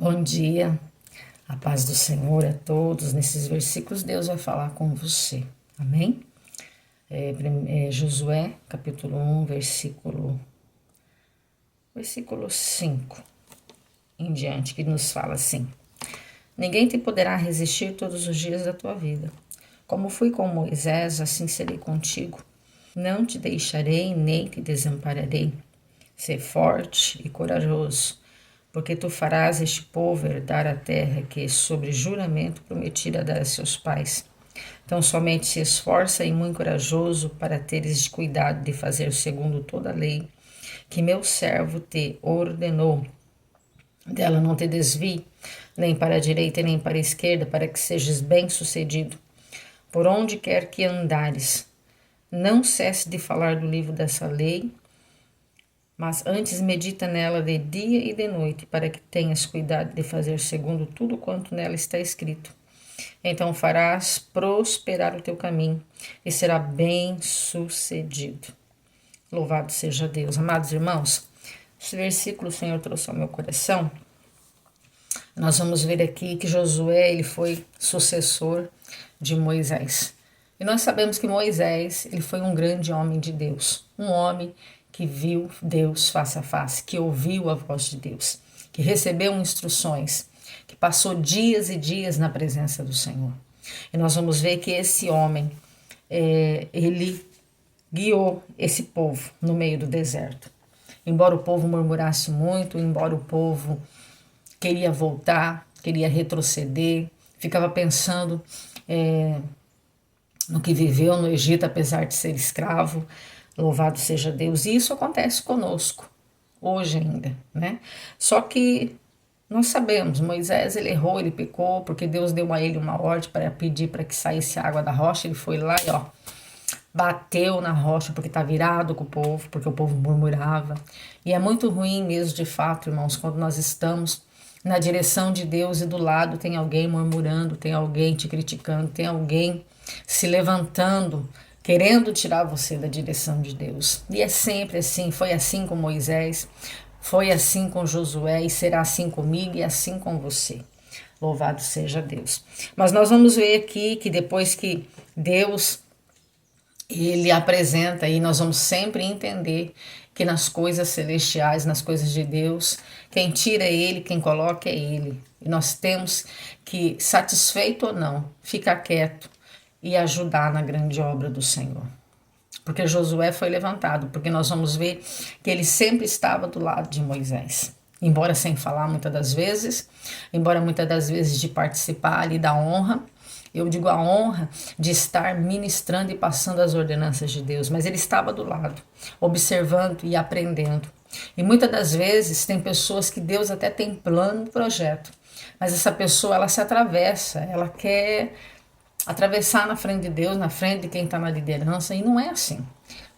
Bom dia, a paz do Senhor a todos. Nesses versículos, Deus vai falar com você, amém? Josué, capítulo 1, versículo 5 em diante, que nos fala assim: Ninguém te poderá resistir todos os dias da tua vida. Como fui com Moisés, assim serei contigo. Não te deixarei nem te desampararei. Sê forte e corajoso, porque tu farás este povo herdar a terra que, sobre juramento, prometi a dar a seus pais. Então somente se esforça e muito corajoso para teres cuidado de fazer segundo toda a lei que meu servo te ordenou. Dela não te desvie, nem para a direita nem para a esquerda, para que sejas bem-sucedido. Por onde quer que andares, não cesse de falar do livro dessa lei, mas antes medita nela de dia e de noite, para que tenhas cuidado de fazer segundo tudo quanto nela está escrito. Então farás prosperar o teu caminho e será bem-sucedido. Louvado seja Deus. Amados irmãos, esse versículo o Senhor trouxe ao meu coração. Nós vamos ver aqui que Josué ele foi sucessor de Moisés. E nós sabemos que Moisés ele foi um grande homem de Deus, um homem que viu Deus face a face, que ouviu a voz de Deus, que recebeu instruções, que passou dias e dias na presença do Senhor. E nós vamos ver que esse homem, ele guiou esse povo no meio do deserto. Embora o povo murmurasse muito, embora o povo queria voltar, queria retroceder, ficava pensando no que viveu no Egito, apesar de ser escravo. Louvado seja Deus. E isso acontece conosco, hoje ainda, né? Só que nós sabemos, Moisés ele errou, ele pecou, porque Deus deu a ele uma ordem para pedir para que saísse água da rocha. Ele foi lá e bateu na rocha porque está virado com o povo, porque o povo murmurava. E é muito ruim mesmo, de fato, irmãos, quando nós estamos na direção de Deus e do lado tem alguém murmurando, tem alguém te criticando, tem alguém se levantando, querendo tirar você da direção de Deus. E é sempre assim, foi assim com Moisés, foi assim com Josué e será assim comigo e assim com você. Louvado seja Deus. Mas nós vamos ver aqui que depois que Deus ele apresenta, e nós vamos sempre entender que nas coisas celestiais, nas coisas de Deus, quem tira é Ele, quem coloca é Ele. E nós temos que, satisfeito ou não, ficar quieto e ajudar na grande obra do Senhor. Porque Josué foi levantado, porque nós vamos ver que ele sempre estava do lado de Moisés. Embora sem falar muitas das vezes, embora muitas das vezes de participar ali da honra, eu digo a honra de estar ministrando e passando as ordenanças de Deus, mas ele estava do lado, observando e aprendendo. E muitas das vezes tem pessoas que Deus até tem plano, projeto, mas essa pessoa ela se atravessa, ela quer atravessar na frente de Deus, na frente de quem está na liderança, e não é assim.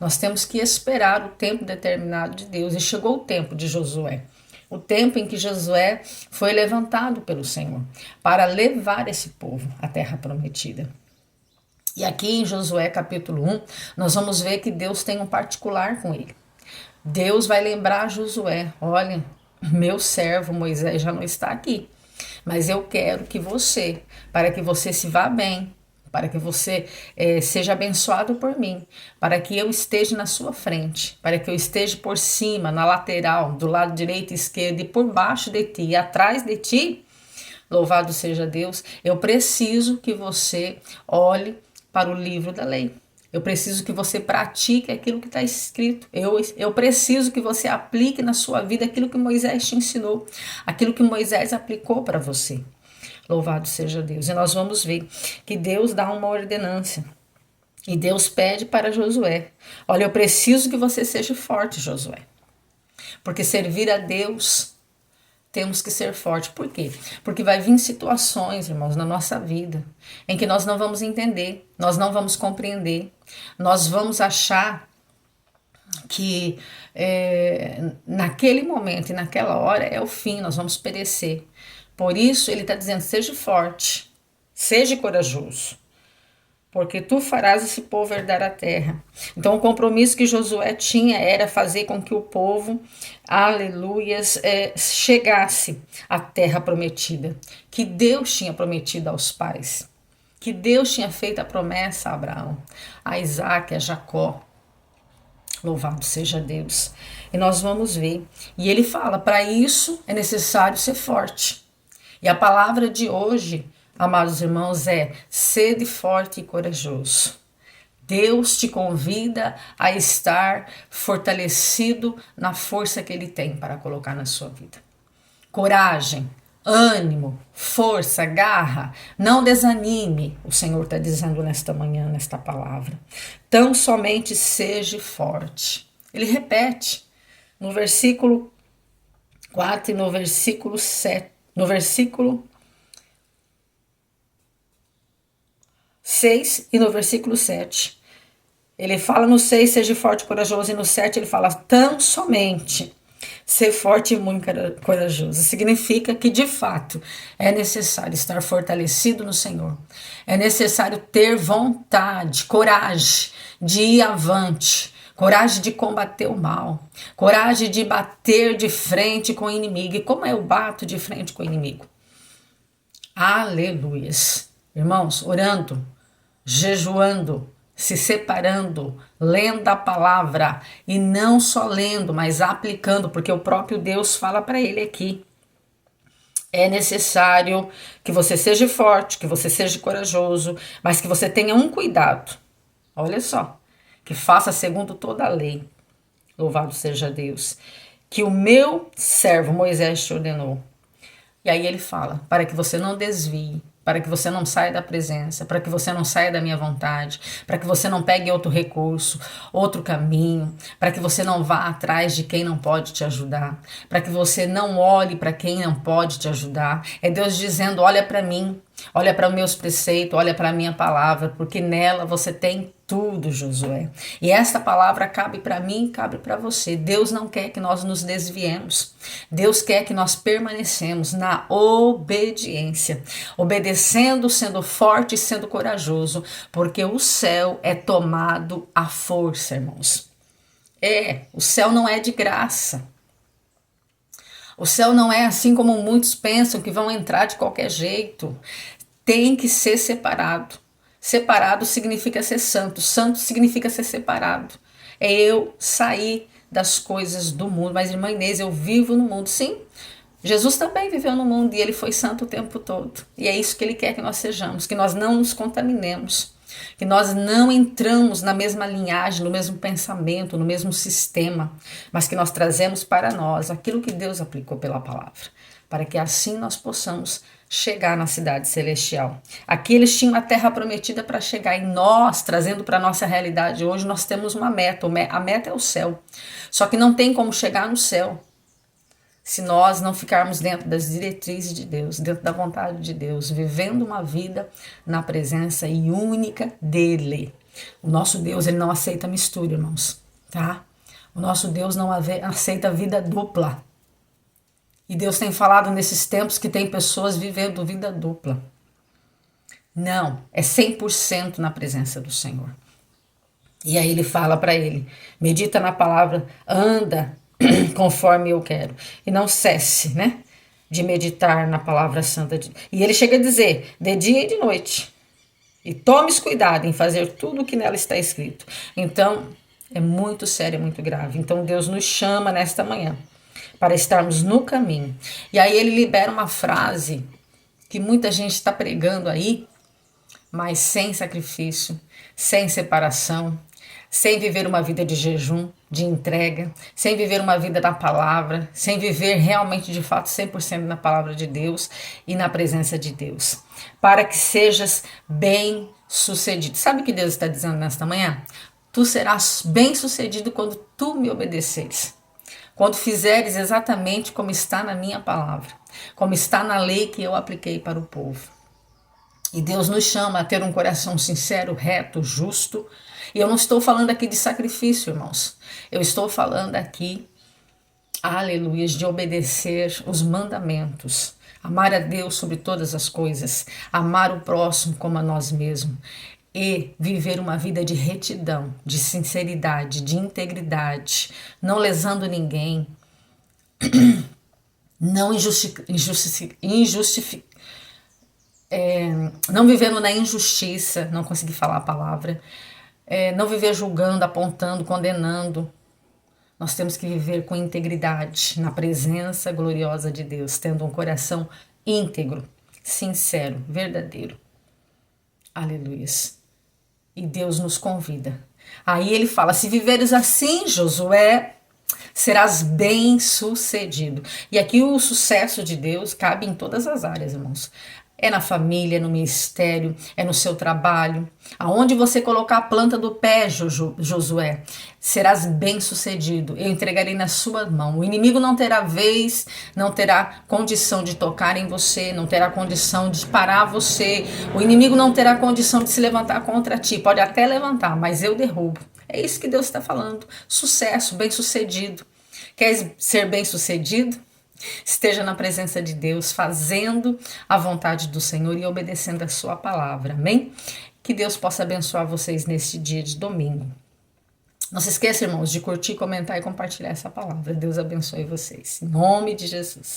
Nós temos que esperar o tempo determinado de Deus, e chegou o tempo de Josué. O tempo em que Josué foi levantado pelo Senhor para levar esse povo à terra prometida. E aqui em Josué capítulo 1, nós vamos ver que Deus tem um particular com ele. Deus vai lembrar a Josué: olha, meu servo Moisés já não está aqui, mas eu quero que você, para que você se vá bem, para que você seja abençoado por mim, para que eu esteja na sua frente, para que eu esteja por cima, na lateral, do lado direito e esquerdo e por baixo de ti e atrás de ti, louvado seja Deus, eu preciso que você olhe para o livro da lei. Eu preciso que você pratique aquilo que está escrito. Eu preciso que você aplique na sua vida aquilo que Moisés te ensinou, aquilo que Moisés aplicou para você. Louvado seja Deus. E nós vamos ver que Deus dá uma ordenança. E Deus pede para Josué: olha, eu preciso que você seja forte, Josué. Porque servir a Deus, temos que ser forte. Por quê? Porque vai vir situações, irmãos, na nossa vida, em que nós não vamos entender, nós não vamos compreender, nós vamos achar que naquele momento e naquela hora é o fim, nós vamos perecer. Por isso ele está dizendo: seja forte, seja corajoso, porque tu farás esse povo herdar a terra. Então, o compromisso que Josué tinha era fazer com que o povo, aleluias, chegasse à terra prometida, que Deus tinha prometido aos pais, que Deus tinha feito a promessa a Abraão, a Isaac, a Jacó. Louvado seja Deus. E nós vamos ver. E ele fala: para isso é necessário ser forte. E a palavra de hoje, amados irmãos, é: sede forte e corajoso. Deus te convida a estar fortalecido na força que Ele tem para colocar na sua vida. Coragem, ânimo, força, garra, não desanime, o Senhor está dizendo nesta manhã, nesta palavra. Tão somente seja forte. Ele repete no versículo 4 e no versículo 7, no versículo 6 e no versículo 7. Ele fala no 6, seja forte e corajoso, e no 7 ele fala tão somente ser forte e muito corajoso. Significa que, de fato, é necessário estar fortalecido no Senhor. É necessário ter vontade, coragem de ir avante, coragem de combater o mal, coragem de bater de frente com o inimigo. E como eu bato de frente com o inimigo? Aleluias. Irmãos, orando, jejuando, se separando, lendo a palavra, e não só lendo, mas aplicando, porque o próprio Deus fala para ele aqui. É necessário que você seja forte, que você seja corajoso, mas que você tenha um cuidado. Olha só, que faça segundo toda a lei. Louvado seja Deus. Que o meu servo Moisés te ordenou. E aí ele fala, para que você não desvie, para que você não saia da presença, para que você não saia da minha vontade, para que você não pegue outro recurso, outro caminho, para que você não vá atrás de quem não pode te ajudar, para que você não olhe para quem não pode te ajudar. É Deus dizendo: olha para mim, olha para os meus preceitos, olha para a minha palavra, porque nela você tem tudo, Josué. E esta palavra cabe para mim e cabe para você. Deus não quer que nós nos desviemos. Deus quer que nós permanecemos na obediência, obedecendo, sendo forte e sendo corajoso, porque o céu é tomado à força, irmãos. O céu não é de graça. O céu não é assim como muitos pensam, que vão entrar de qualquer jeito. Tem que ser separado. Separado significa ser santo. Santo significa ser separado. É eu sair das coisas do mundo. Mas, irmã Inês, eu vivo no mundo. Sim, Jesus também viveu no mundo e ele foi santo o tempo todo. E é isso que ele quer que nós sejamos, que nós não nos contaminemos, que nós não entramos na mesma linhagem, no mesmo pensamento, no mesmo sistema, mas que nós trazemos para nós aquilo que Deus aplicou pela palavra, para que assim nós possamos chegar na cidade celestial. Aqui eles tinham a terra prometida para chegar, e nós, trazendo para a nossa realidade hoje, nós temos uma meta. A meta é o céu. Só que não tem como chegar no céu se nós não ficarmos dentro das diretrizes de Deus, dentro da vontade de Deus, vivendo uma vida na presença e única dEle. O nosso Deus, ele não aceita mistura, irmãos, tá? O nosso Deus não aceita vida dupla. E Deus tem falado nesses tempos que tem pessoas vivendo vida dupla. Não, é 100% na presença do Senhor. E aí ele fala para ele: medita na palavra, anda conforme eu quero. E não cesse, né, de meditar na palavra santa. E ele chega a dizer, de dia e de noite. E tomes cuidado em fazer tudo o que nela está escrito. Então, é muito sério, é muito grave. Então, Deus nos chama nesta manhã para estarmos no caminho. E aí ele libera uma frase que muita gente está pregando aí, mas sem sacrifício, sem separação, sem viver uma vida de jejum, de entrega, sem viver uma vida na palavra, sem viver realmente de fato 100% na palavra de Deus e na presença de Deus, para que sejas bem sucedido. Sabe o que Deus está dizendo nesta manhã? Tu serás bem sucedido quando tu me obedeceres, quando fizeres exatamente como está na minha palavra, como está na lei que eu apliquei para o povo. E Deus nos chama a ter um coração sincero, reto, justo. E eu não estou falando aqui de sacrifício, irmãos. Eu estou falando aqui, aleluia, de obedecer os mandamentos. Amar a Deus sobre todas as coisas. Amar o próximo como a nós mesmos. e viver uma vida de retidão, de sinceridade, de integridade, não lesando ninguém, não não vivendo na injustiça, não consegui falar a palavra, não viver julgando, apontando, condenando. Nós temos que viver com integridade, na presença gloriosa de Deus, tendo um coração íntegro, sincero, verdadeiro. Aleluias. E Deus nos convida. Aí ele fala: se viveres assim, Josué, serás bem-sucedido. E aqui o sucesso de Deus cabe em todas as áreas, irmãos. É na família, é no ministério, é no seu trabalho. Aonde você colocar a planta do pé, Josué, serás bem-sucedido. Eu entregarei na sua mão. O inimigo não terá vez, não terá condição de tocar em você, não terá condição de parar você. O inimigo não terá condição de se levantar contra ti. Pode até levantar, mas eu derrubo. É isso que Deus está falando. Sucesso, bem-sucedido. Quer ser bem-sucedido? Esteja na presença de Deus, fazendo a vontade do Senhor e obedecendo a sua palavra. Amém? Que Deus possa abençoar vocês neste dia de domingo. Não se esqueça, irmãos, de curtir, comentar e compartilhar essa palavra. Deus abençoe vocês. Em nome de Jesus.